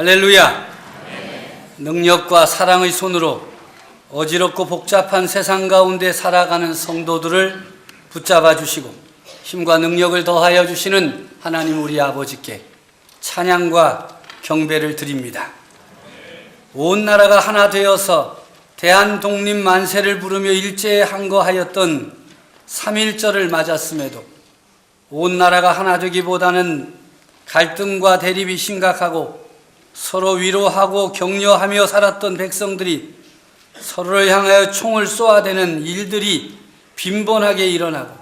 할렐루야. 능력과 사랑의 손으로 어지럽고 복잡한 세상 가운데 살아가는 성도들을 붙잡아 주시고 힘과 능력을 더하여 주시는 하나님 우리 아버지께 찬양과 경배를 드립니다. 온 나라가 하나 되어서 대한독립 만세를 부르며 일제에 항거하였던 3.1절을 맞았음에도 온 나라가 하나 되기보다는 갈등과 대립이 심각하고 서로 위로하고 격려하며 살았던 백성들이 서로를 향하여 총을 쏘아대는 일들이 빈번하게 일어나고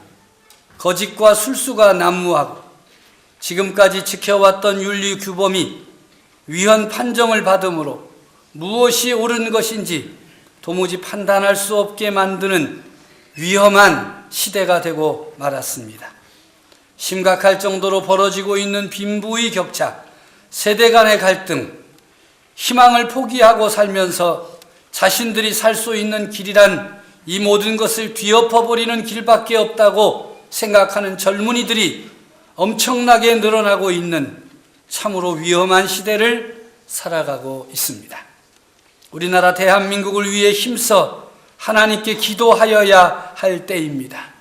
거짓과 술수가 난무하고 지금까지 지켜왔던 윤리 규범이 위헌 판정을 받음으로 무엇이 옳은 것인지 도무지 판단할 수 없게 만드는 위험한 시대가 되고 말았습니다. 심각할 정도로 벌어지고 있는 빈부의 격차, 세대 간의 갈등, 희망을 포기하고 살면서 자신들이 살 수 있는 길이란 이 모든 것을 뒤엎어버리는 길밖에 없다고 생각하는 젊은이들이 엄청나게 늘어나고 있는 참으로 위험한 시대를 살아가고 있습니다. 우리나라 대한민국을 위해 힘써 하나님께 기도하여야 할 때입니다.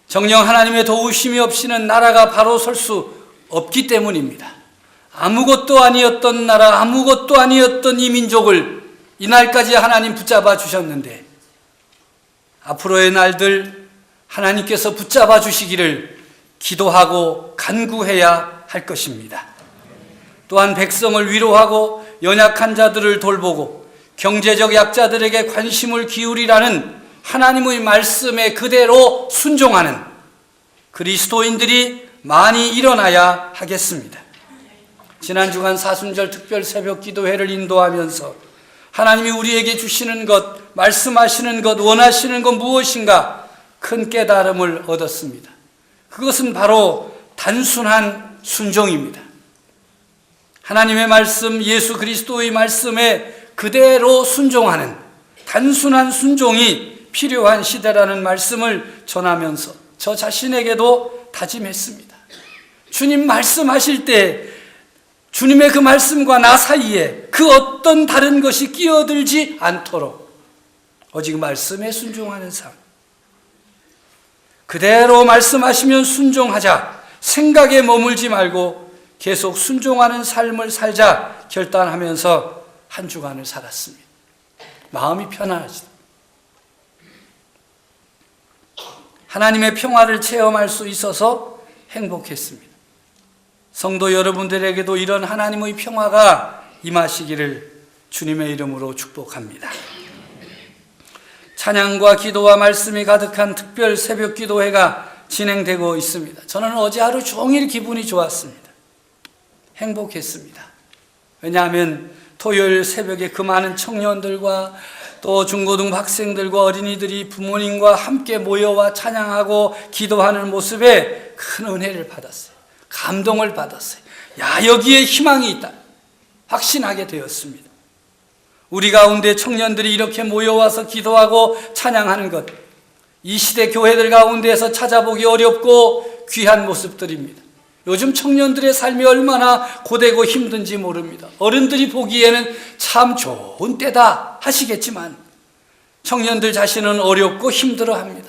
정녕 하나님의 도우심이 없이는 나라가 바로 설 수 없기 때문입니다. 아무것도 아니었던 나라, 아무것도 아니었던 이 민족을 이날까지 하나님 붙잡아 주셨는데 앞으로의 날들 하나님께서 붙잡아 주시기를 기도하고 간구해야 할 것입니다. 또한 백성을 위로하고 연약한 자들을 돌보고 경제적 약자들에게 관심을 기울이라는 하나님의 말씀에 그대로 순종하는 그리스도인들이 많이 일어나야 하겠습니다. 지난 주간 사순절 특별 새벽 기도회를 인도하면서 하나님이 우리에게 주시는 것, 말씀하시는 것, 원하시는 것 무엇인가 큰 깨달음을 얻었습니다. 그것은 바로 단순한 순종입니다. 하나님의 말씀, 예수 그리스도의 말씀에 그대로 순종하는 단순한 순종이 필요한 시대라는 말씀을 전하면서 저 자신에게도 다짐했습니다. 주님 말씀하실 때 주님의 그 말씀과 나 사이에 그 어떤 다른 것이 끼어들지 않도록 오직 말씀에 순종하는 삶, 그대로 말씀하시면 순종하자, 생각에 머물지 말고 계속 순종하는 삶을 살자 결단하면서 한 주간을 살았습니다. 마음이 편안하시다. 하나님의 평화를 체험할 수 있어서 행복했습니다. 성도 여러분들에게도 이런 하나님의 평화가 임하시기를 주님의 이름으로 축복합니다. 찬양과 기도와 말씀이 가득한 특별 새벽 기도회가 진행되고 있습니다. 저는 어제 하루 종일 기분이 좋았습니다. 행복했습니다. 왜냐하면 토요일 새벽에 그 많은 청년들과 또 중고등 학생들과 어린이들이 부모님과 함께 모여와 찬양하고 기도하는 모습에 큰 은혜를 받았어요. 감동을 받았어요. 야, 여기에 희망이 있다 확신하게 되었습니다. 우리 가운데 청년들이 이렇게 모여와서 기도하고 찬양하는 것, 이 시대 교회들 가운데에서 찾아보기 어렵고 귀한 모습들입니다. 요즘 청년들의 삶이 얼마나 고되고 힘든지 모릅니다. 어른들이 보기에는 참 좋은 때다 하시겠지만 청년들 자신은 어렵고 힘들어합니다.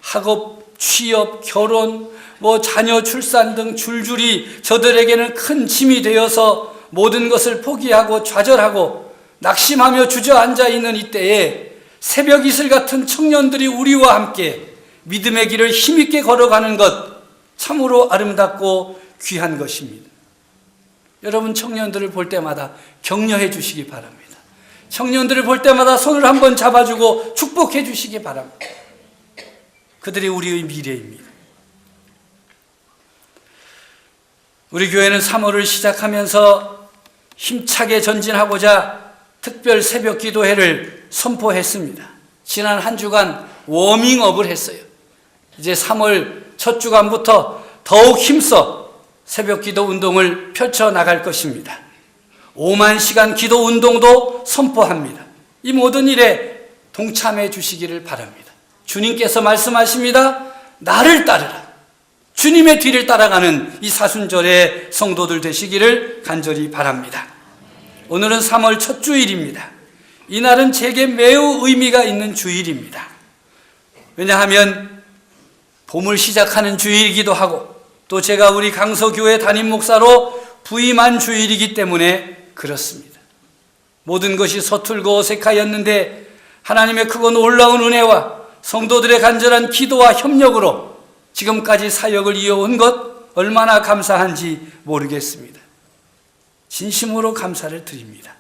학업, 취업, 결혼, 자녀 출산 등 줄줄이 저들에게는 큰 짐이 되어서 모든 것을 포기하고 좌절하고 낙심하며 주저앉아 있는 이때에 새벽 이슬 같은 청년들이 우리와 함께 믿음의 길을 힘있게 걸어가는 것 참으로 아름답고 귀한 것입니다. 여러분 청년들을 볼 때마다 격려해 주시기 바랍니다. 청년들을 볼 때마다 손을 한번 잡아주고 축복해 주시기 바랍니다. 그들이 우리의 미래입니다. 우리 교회는 3월을 시작하면서 힘차게 전진하고자 특별 새벽 기도회를 선포했습니다. 지난 한 주간 워밍업을 했어요. 이제 3월 첫 주간부터 더욱 힘써 새벽 기도 운동을 펼쳐나갈 것입니다. 5만 시간 기도 운동도 선포합니다. 이 모든 일에 동참해 주시기를 바랍니다. 주님께서 말씀하십니다. 나를 따르라. 주님의 뒤를 따라가는 이 사순절의 성도들 되시기를 간절히 바랍니다. 오늘은 3월 첫 주일입니다. 이날은 제게 매우 의미가 있는 주일입니다. 왜냐하면 봄을 시작하는 주일이기도 하고 또 제가 우리 강서교회 담임 목사로 부임한 주일이기 때문에 그렇습니다. 모든 것이 서툴고 어색하였는데 하나님의 크고 놀라운 은혜와 성도들의 간절한 기도와 협력으로 지금까지 사역을 이어온 것 얼마나 감사한지 모르겠습니다. 진심으로 감사를 드립니다.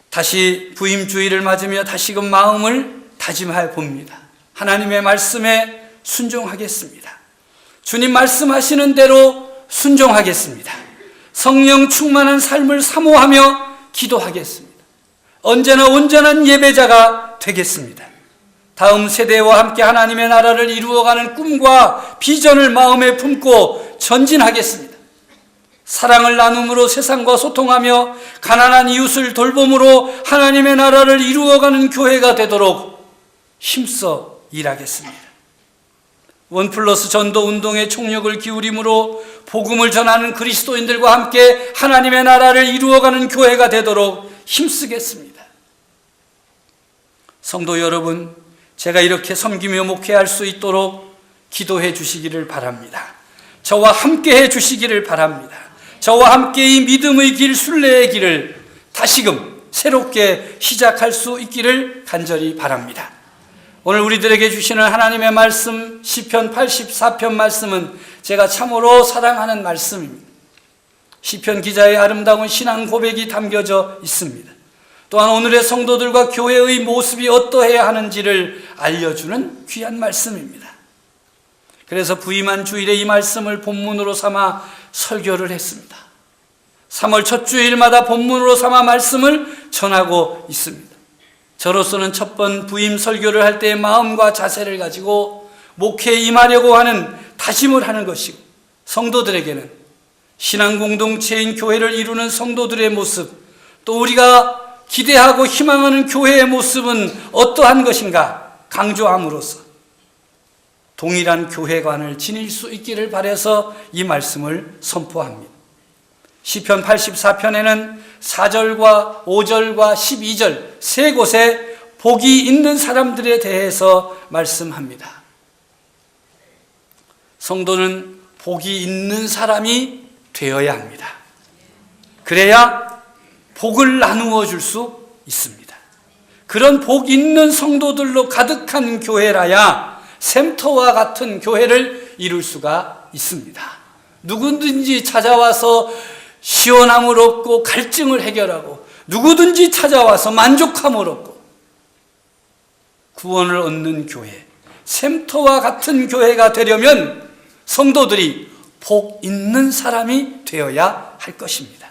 다시 부임 주일을 맞으며 다시금 마음을 다짐해 봅니다. 하나님의 말씀에 순종하겠습니다. 주님 말씀하시는 대로 순종하겠습니다. 성령 충만한 삶을 사모하며 기도하겠습니다. 언제나 온전한 예배자가 되겠습니다. 다음 세대와 함께 하나님의 나라를 이루어가는 꿈과 비전을 마음에 품고 전진하겠습니다. 사랑을 나눔으로 세상과 소통하며 가난한 이웃을 돌봄으로 하나님의 나라를 이루어가는 교회가 되도록 힘써 일하겠습니다. 원플러스 전도 운동에 총력을 기울임으로 복음을 전하는 그리스도인들과 함께 하나님의 나라를 이루어가는 교회가 되도록 힘쓰겠습니다. 성도 여러분, 제가 이렇게 섬기며 목회할 수 있도록 기도해 주시기를 바랍니다. 저와 함께 해 주시기를 바랍니다. 저와 함께 이 믿음의 길, 순례의 길을 다시금 새롭게 시작할 수 있기를 간절히 바랍니다. 오늘 우리들에게 주시는 하나님의 말씀, 시편 84편 말씀은 제가 참으로 사랑하는 말씀입니다. 시편 기자의 아름다운 신앙 고백이 담겨져 있습니다. 또한 오늘의 성도들과 교회의 모습이 어떠해야 하는지를 알려주는 귀한 말씀입니다. 그래서 부임한 주일에 이 말씀을 본문으로 삼아 설교를 했습니다. 3월 첫 주일마다 본문으로 삼아 말씀을 전하고 있습니다. 저로서는 첫 번 부임 설교를 할 때의 마음과 자세를 가지고 목회에 임하려고 하는 다짐을 하는 것이고, 성도들에게는 신앙 공동체인 교회를 이루는 성도들의 모습, 또 우리가 기대하고 희망하는 교회의 모습은 어떠한 것인가 강조함으로써 동일한 교회관을 지닐 수 있기를 바라서 이 말씀을 선포합니다. 시편 84편에는 4절과 5절과 12절 세 곳에 복이 있는 사람들에 대해서 말씀합니다. 성도는 복이 있는 사람이 되어야 합니다. 그래야 복을 나누어 줄 수 있습니다. 그런 복 있는 성도들로 가득한 교회라야 샘터와 같은 교회를 이룰 수가 있습니다. 누구든지 찾아와서 시원함을 얻고 갈증을 해결하고 누구든지 찾아와서 만족함을 얻고 구원을 얻는 교회, 샘터와 같은 교회가 되려면 성도들이 복 있는 사람이 되어야 할 것입니다.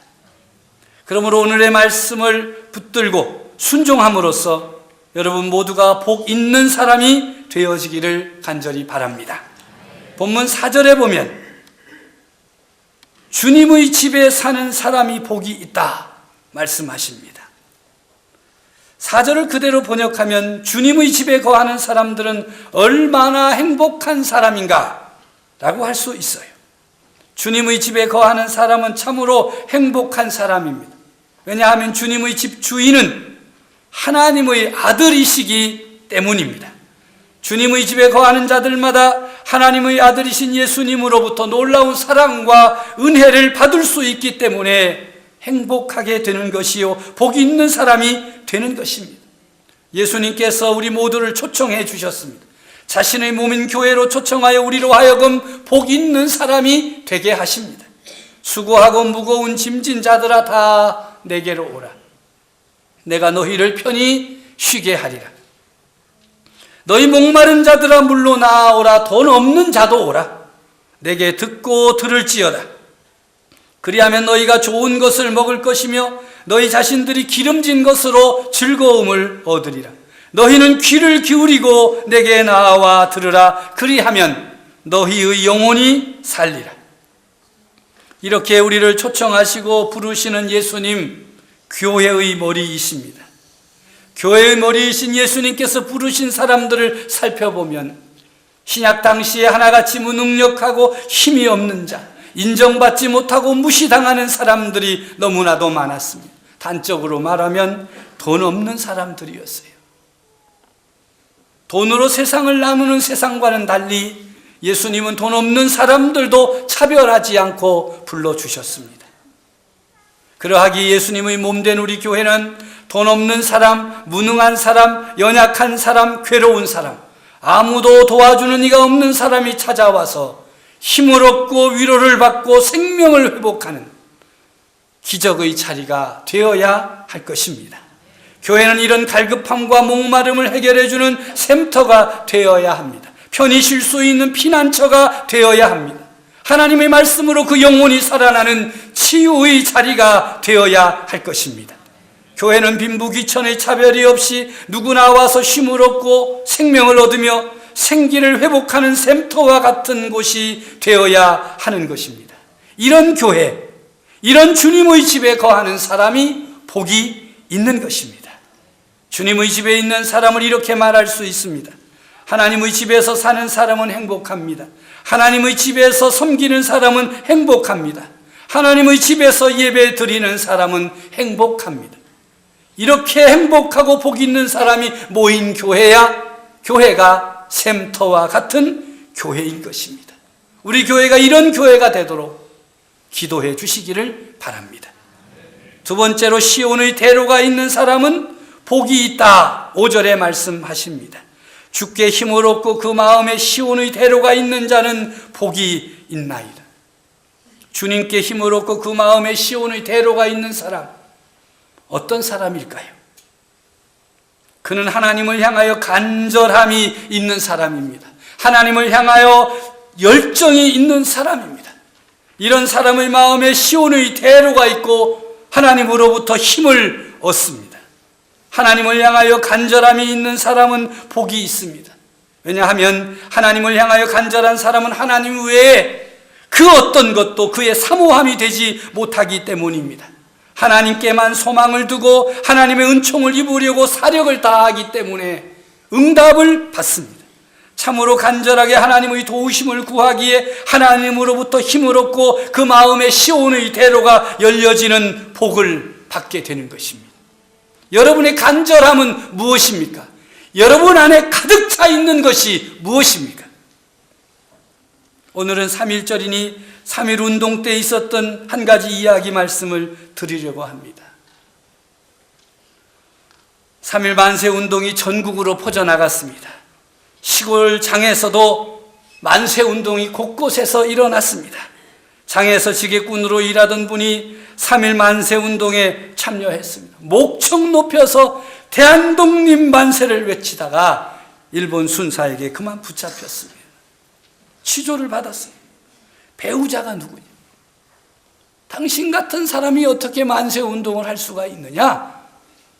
그러므로 오늘의 말씀을 붙들고 순종함으로써 여러분 모두가 복 있는 사람이 되어지기를 간절히 바랍니다. 본문 4절에 보면 주님의 집에 사는 사람이 복이 있다 말씀하십니다. 4절을 그대로 번역하면 주님의 집에 거하는 사람들은 얼마나 행복한 사람인가 라고 할 수 있어요. 주님의 집에 거하는 사람은 참으로 행복한 사람입니다. 왜냐하면 주님의 집 주인은 하나님의 아들이시기 때문입니다. 주님의 집에 거하는 자들마다 하나님의 아들이신 예수님으로부터 놀라운 사랑과 은혜를 받을 수 있기 때문에 행복하게 되는 것이요, 복이 있는 사람이 되는 것입니다. 예수님께서 우리 모두를 초청해 주셨습니다. 자신의 몸인 교회로 초청하여 우리로 하여금 복 있는 사람이 되게 하십니다. 수고하고 무거운 짐진 자들아 다 내게로 오라. 내가 너희를 편히 쉬게 하리라. 너희 목마른 자들아 물로 나아오라. 돈 없는 자도 오라. 내게 듣고 들을지어다. 그리하면 너희가 좋은 것을 먹을 것이며 너희 자신들이 기름진 것으로 즐거움을 얻으리라. 너희는 귀를 기울이고 내게 나와 들으라. 그리하면 너희의 영혼이 살리라. 이렇게 우리를 초청하시고 부르시는 예수님, 교회의 머리이십니다. 교회의 머리이신 예수님께서 부르신 사람들을 살펴보면 신약 당시에 하나같이 무능력하고 힘이 없는 자, 인정받지 못하고 무시당하는 사람들이 너무나도 많았습니다. 단적으로 말하면 돈 없는 사람들이었어요. 돈으로 세상을 나누는 세상과는 달리 예수님은 돈 없는 사람들도 차별하지 않고 불러주셨습니다. 그러하기에 예수님의 몸된 우리 교회는 돈 없는 사람, 무능한 사람, 연약한 사람, 괴로운 사람, 아무도 도와주는 이가 없는 사람이 찾아와서 힘을 얻고 위로를 받고 생명을 회복하는 기적의 자리가 되어야 할 것입니다. 교회는 이런 갈급함과 목마름을 해결해주는 샘터가 되어야 합니다. 편히 쉴 수 있는 피난처가 되어야 합니다. 하나님의 말씀으로 그 영혼이 살아나는 치유의 자리가 되어야 할 것입니다. 교회는 빈부귀천의 차별이 없이 누구나 와서 쉼을 얻고 생명을 얻으며 생기를 회복하는 샘터와 같은 곳이 되어야 하는 것입니다. 이런 교회, 이런 주님의 집에 거하는 사람이 복이 있는 것입니다. 주님의 집에 있는 사람을 이렇게 말할 수 있습니다. 하나님의 집에서 사는 사람은 행복합니다. 하나님의 집에서 섬기는 사람은 행복합니다. 하나님의 집에서 예배 드리는 사람은 행복합니다. 이렇게 행복하고 복 있는 사람이 모인 교회야 교회가 샘터와 같은 교회인 것입니다. 우리 교회가 이런 교회가 되도록 기도해 주시기를 바랍니다. 두 번째로 시온의 대로가 있는 사람은 복이 있다. 5절에 말씀하십니다. 주께 힘을 얻고 그 마음에 시온의 대로가 있는 자는 복이 있나이다. 주님께 힘을 얻고 그 마음에 시온의 대로가 있는 사람, 어떤 사람일까요? 그는 하나님을 향하여 간절함이 있는 사람입니다. 하나님을 향하여 열정이 있는 사람입니다. 이런 사람의 마음에 시온의 대로가 있고 하나님으로부터 힘을 얻습니다. 하나님을 향하여 간절함이 있는 사람은 복이 있습니다. 왜냐하면 하나님을 향하여 간절한 사람은 하나님 외에 그 어떤 것도 그의 사모함이 되지 못하기 때문입니다. 하나님께만 소망을 두고 하나님의 은총을 입으려고 사력을 다하기 때문에 응답을 받습니다. 참으로 간절하게 하나님의 도우심을 구하기에 하나님으로부터 힘을 얻고 그 마음에 시온의 대로가 열려지는 복을 받게 되는 것입니다. 여러분의 간절함은 무엇입니까? 여러분 안에 가득 차 있는 것이 무엇입니까? 오늘은 3.1절이니 3.1 운동 때 있었던 한 가지 이야기 말씀을 드리려고 합니다. 3.1 만세 운동이 전국으로 퍼져나갔습니다. 시골 장에서도 만세 운동이 곳곳에서 일어났습니다. 장에서 지게꾼으로 일하던 분이 3.1 만세 운동에 참여했습니다. 목청 높여서 대한독립 만세를 외치다가 일본 순사에게 그만 붙잡혔습니다. 취조를 받았습니다. 배우자가 누구냐? 당신 같은 사람이 어떻게 만세 운동을 할 수가 있느냐?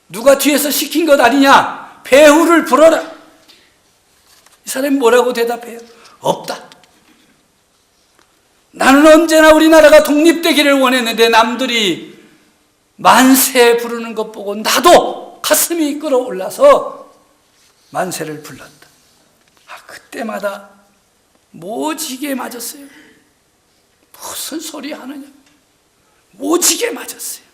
누가 뒤에서 시킨 것 아니냐? 배후를 불어라. 이 사람이 뭐라고 대답해요? 없다. 나는 언제나 우리나라가 독립되기를 원했는데 남들이 만세 부르는 것 보고 나도 가슴이 끌어올라서 만세를 불렀다. 그때마다 모지게 맞았어요. 무슨 소리 하느냐? 모지게 맞았어요.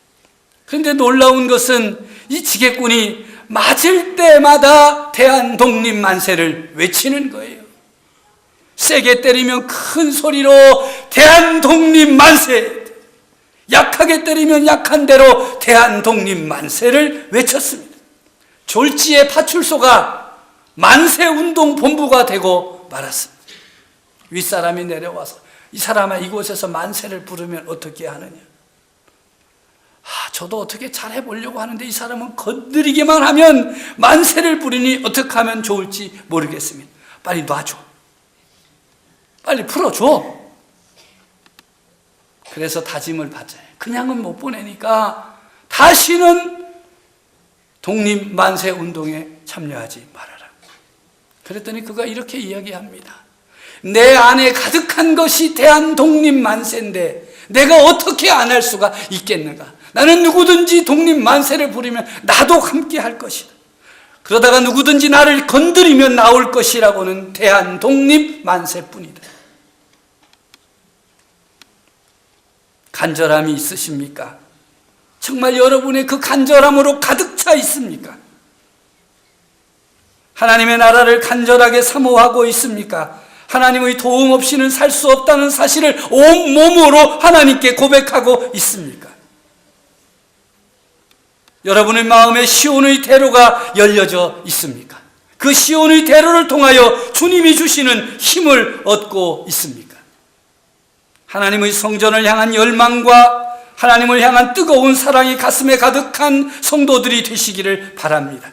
그런데 놀라운 것은 이 지게꾼이 맞을 때마다 대한독립 만세를 외치는 거예요. 세게 때리면 큰 소리로 대한독립 만세, 약하게 때리면 약한 대로 대한독립 만세를 외쳤습니다. 졸지에 파출소가 만세운동 본부가 되고 말았습니다. 윗사람이 내려와서 이 사람아 이곳에서 만세를 부르면 어떻게 하느냐? 저도 어떻게 잘해보려고 하는데 이 사람은 건드리기만 하면 만세를 부르니 어떻게 하면 좋을지 모르겠습니다. 빨리 놔줘. 빨리 풀어줘. 그래서 다짐을 받아요. 그냥은 못 보내니까 다시는 독립만세 운동에 참여하지 말아라. 그랬더니 그가 이렇게 이야기합니다. 내 안에 가득한 것이 대한독립만세인데 내가 어떻게 안 할 수가 있겠는가? 나는 누구든지 독립만세를 부르면 나도 함께 할 것이다. 그러다가 누구든지 나를 건드리면 나올 것이라고는 대한독립만세뿐이다. 간절함이 있으십니까? 정말 여러분의 그 간절함으로 가득 차 있습니까? 하나님의 나라를 간절하게 사모하고 있습니까? 하나님의 도움 없이는 살 수 없다는 사실을 온몸으로 하나님께 고백하고 있습니까? 여러분의 마음에 시온의 대로가 열려져 있습니까? 그 시온의 대로를 통하여 주님이 주시는 힘을 얻고 있습니까? 하나님의 성전을 향한 열망과 하나님을 향한 뜨거운 사랑이 가슴에 가득한 성도들이 되시기를 바랍니다.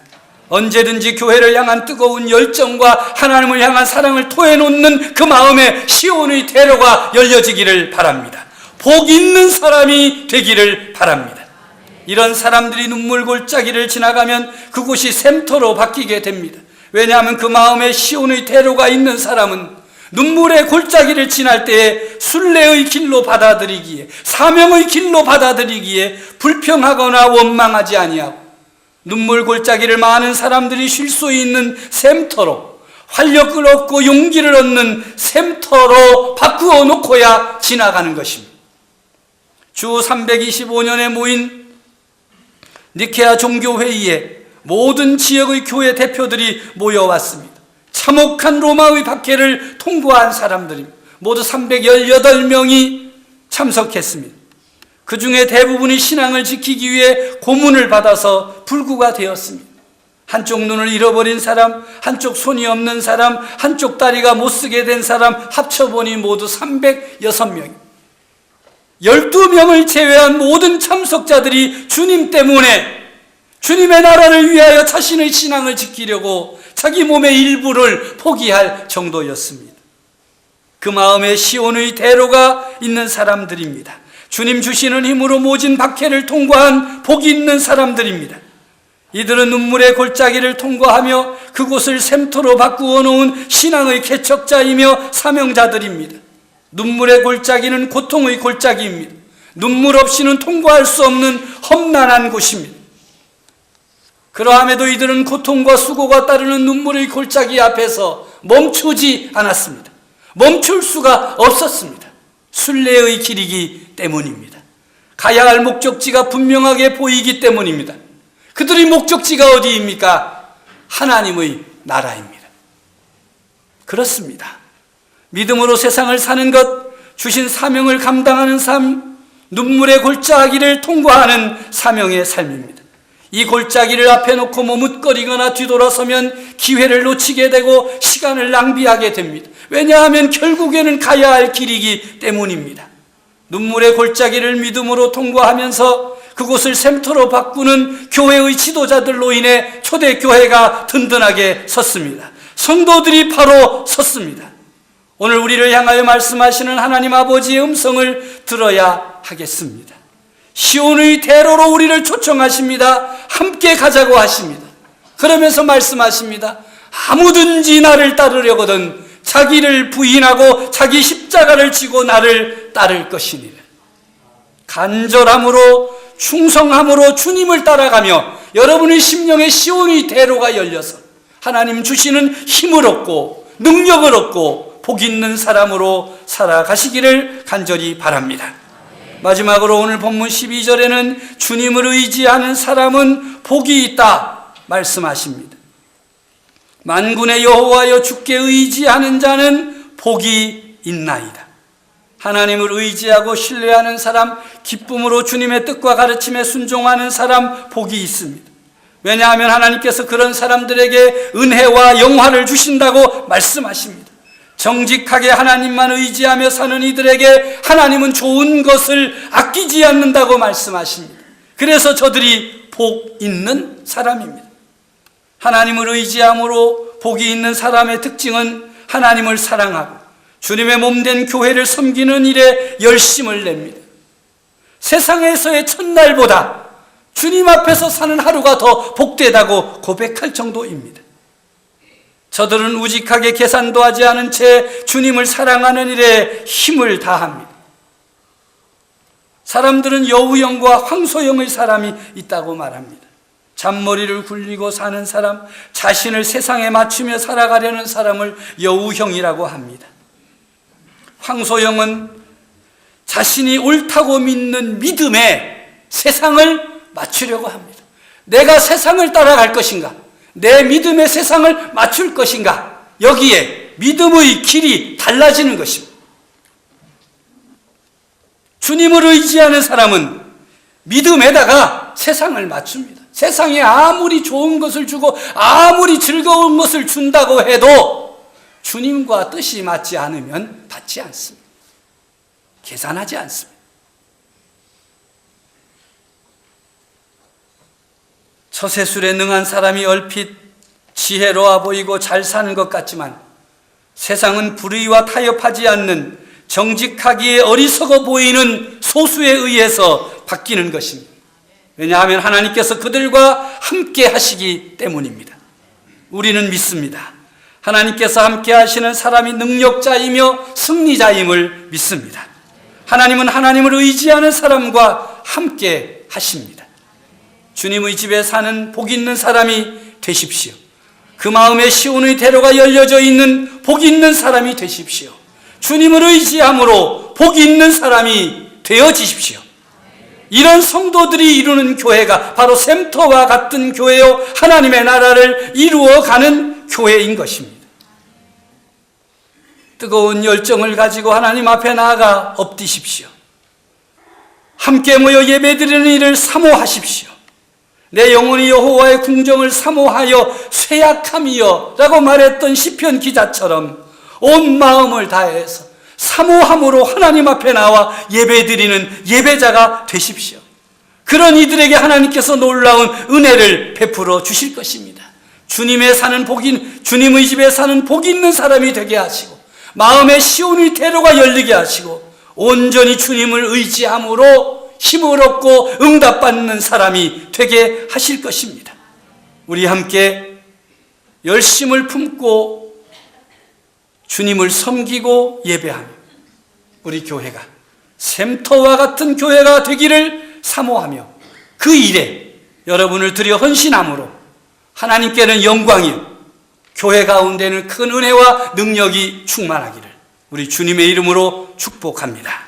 언제든지 교회를 향한 뜨거운 열정과 하나님을 향한 사랑을 토해놓는 그 마음에 시온의 대로가 열려지기를 바랍니다. 복 있는 사람이 되기를 바랍니다. 이런 사람들이 눈물 골짜기를 지나가면 그곳이 샘터로 바뀌게 됩니다. 왜냐하면 그 마음에 시온의 대로가 있는 사람은 눈물의 골짜기를 지날 때에 순례의 길로 받아들이기에, 사명의 길로 받아들이기에 불평하거나 원망하지 아니하고 눈물 골짜기를 많은 사람들이 쉴 수 있는 샘터로, 활력을 얻고 용기를 얻는 샘터로 바꾸어 놓고야 지나가는 것입니다. 주 325년에 모인 니케아 종교회의에 모든 지역의 교회 대표들이 모여왔습니다. 참혹한 로마의 박해를 통과한 사람들입니다. 모두 318명이 참석했습니다. 그 중에 대부분이 신앙을 지키기 위해 고문을 받아서 불구가 되었습니다. 한쪽 눈을 잃어버린 사람, 한쪽 손이 없는 사람, 한쪽 다리가 못쓰게 된 사람 합쳐보니 모두 306명. 12명을 제외한 모든 참석자들이 주님 때문에 주님의 나라를 위하여 자신의 신앙을 지키려고 자기 몸의 일부를 포기할 정도였습니다. 그 마음에 시온의 대로가 있는 사람들입니다. 주님 주시는 힘으로 모진 박해를 통과한 복이 있는 사람들입니다. 이들은 눈물의 골짜기를 통과하며 그곳을 샘터로 바꾸어 놓은 신앙의 개척자이며 사명자들입니다. 눈물의 골짜기는 고통의 골짜기입니다. 눈물 없이는 통과할 수 없는 험난한 곳입니다. 그러함에도 이들은 고통과 수고가 따르는 눈물의 골짜기 앞에서 멈추지 않았습니다. 멈출 수가 없었습니다. 순례의 길이기 때문입니다. 가야 할 목적지가 분명하게 보이기 때문입니다. 그들의 목적지가 어디입니까? 하나님의 나라입니다. 그렇습니다. 믿음으로 세상을 사는 것, 주신 사명을 감당하는 삶, 눈물의 골짜기를 통과하는 사명의 삶입니다. 이 골짜기를 앞에 놓고 머뭇거리거나 뒤돌아서면 기회를 놓치게 되고 시간을 낭비하게 됩니다. 왜냐하면 결국에는 가야 할 길이기 때문입니다. 눈물의 골짜기를 믿음으로 통과하면서 그곳을 샘터로 바꾸는 교회의 지도자들로 인해 초대교회가 든든하게 섰습니다. 성도들이 바로 섰습니다. 오늘 우리를 향하여 말씀하시는 하나님 아버지의 음성을 들어야 하겠습니다. 시온의 대로로 우리를 초청하십니다. 함께 가자고 하십니다. 그러면서 말씀하십니다. 아무든지 나를 따르려거든 자기를 부인하고 자기 십자가를 지고 나를 따를 것이니라. 간절함으로 충성함으로 주님을 따라가며 여러분의 심령에 시온의 대로가 열려서 하나님 주시는 힘을 얻고 능력을 얻고 복 있는 사람으로 살아가시기를 간절히 바랍니다. 마지막으로 오늘 본문 12절에는 주님을 의지하는 사람은 복이 있다 말씀하십니다. 만군의 여호와여 주께 의지하는 자는 복이 있나이다. 하나님을 의지하고 신뢰하는 사람, 기쁨으로 주님의 뜻과 가르침에 순종하는 사람 복이 있습니다. 왜냐하면 하나님께서 그런 사람들에게 은혜와 영화를 주신다고 말씀하십니다. 정직하게 하나님만 의지하며 사는 이들에게 하나님은 좋은 것을 아끼지 않는다고 말씀하십니다. 그래서 저들이 복 있는 사람입니다. 하나님을 의지함으로 복이 있는 사람의 특징은 하나님을 사랑하고 주님의 몸된 교회를 섬기는 일에 열심을 냅니다. 세상에서의 첫날보다 주님 앞에서 사는 하루가 더 복되다고 고백할 정도입니다. 저들은 우직하게 계산도 하지 않은 채 주님을 사랑하는 일에 힘을 다합니다. 사람들은 여우형과 황소형의 사람이 있다고 말합니다. 잔머리를 굴리고 사는 사람, 자신을 세상에 맞추며 살아가려는 사람을 여우형이라고 합니다. 황소형은 자신이 옳다고 믿는 믿음에 세상을 맞추려고 합니다. 내가 세상을 따라갈 것인가? 내 믿음의 세상을 맞출 것인가? 여기에 믿음의 길이 달라지는 것입니다. 주님을 의지하는 사람은 믿음에다가 세상을 맞춥니다. 세상에 아무리 좋은 것을 주고 아무리 즐거운 것을 준다고 해도 주님과 뜻이 맞지 않으면 받지 않습니다. 계산하지 않습니다. 처세술에 능한 사람이 얼핏 지혜로워 보이고 잘 사는 것 같지만 세상은 불의와 타협하지 않는 정직하기에 어리석어 보이는 소수에 의해서 바뀌는 것입니다. 왜냐하면 하나님께서 그들과 함께 하시기 때문입니다. 우리는 믿습니다. 하나님께서 함께 하시는 사람이 능력자이며 승리자임을 믿습니다. 하나님은 하나님을 의지하는 사람과 함께 하십니다. 주님의 집에 사는 복 있는 사람이 되십시오. 그 마음에 시온의 대로가 열려져 있는 복 있는 사람이 되십시오. 주님을 의지함으로 복 있는 사람이 되어지십시오. 이런 성도들이 이루는 교회가 바로 샘터와 같은 교회요, 하나님의 나라를 이루어가는 교회인 것입니다. 뜨거운 열정을 가지고 하나님 앞에 나아가 엎디십시오. 함께 모여 예배드리는 일을 사모하십시오. 내 영혼이 여호와의 궁정을 사모하여 쇠약함이여 라고 말했던 시편 기자처럼 온 마음을 다해서 사모함으로 하나님 앞에 나와 예배드리는 예배자가 되십시오. 그런 이들에게 하나님께서 놀라운 은혜를 베풀어 주실 것입니다. 주님의 집에 사는 복 있는 사람이 되게 하시고 마음에 시온의 대로가 열리게 하시고 온전히 주님을 의지함으로 힘을 얻고 응답받는 사람이 되게 하실 것입니다. 우리 함께 열심을 품고 주님을 섬기고 예배하며 우리 교회가 샘터와 같은 교회가 되기를 사모하며 그 일에 여러분을 들여 헌신함으로 하나님께는 영광이요 교회 가운데는 큰 은혜와 능력이 충만하기를 우리 주님의 이름으로 축복합니다.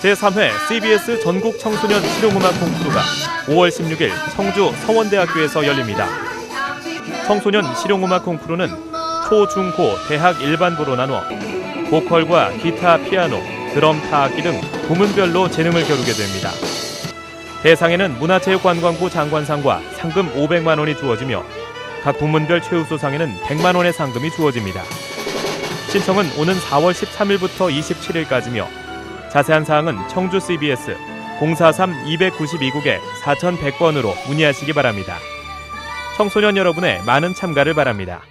제3회 CBS 전국 청소년 실용음악 콩쿠르가 5월 16일 청주 서원대학교에서 열립니다. 청소년 실용음악 콩쿠르는 초, 중, 고, 대학 일반부로 나눠 보컬과 기타, 피아노, 드럼, 타악기 등 부문별로 재능을 겨루게 됩니다. 대상에는 문화체육관광부 장관상과 상금 500만 원이 주어지며 각 부문별 최우수상에는 100만 원의 상금이 주어집니다. 신청은 오는 4월 13일부터 27일까지며 자세한 사항은 청주 CBS 043-292국에 4100번으로 문의하시기 바랍니다. 청소년 여러분의 많은 참가를 바랍니다.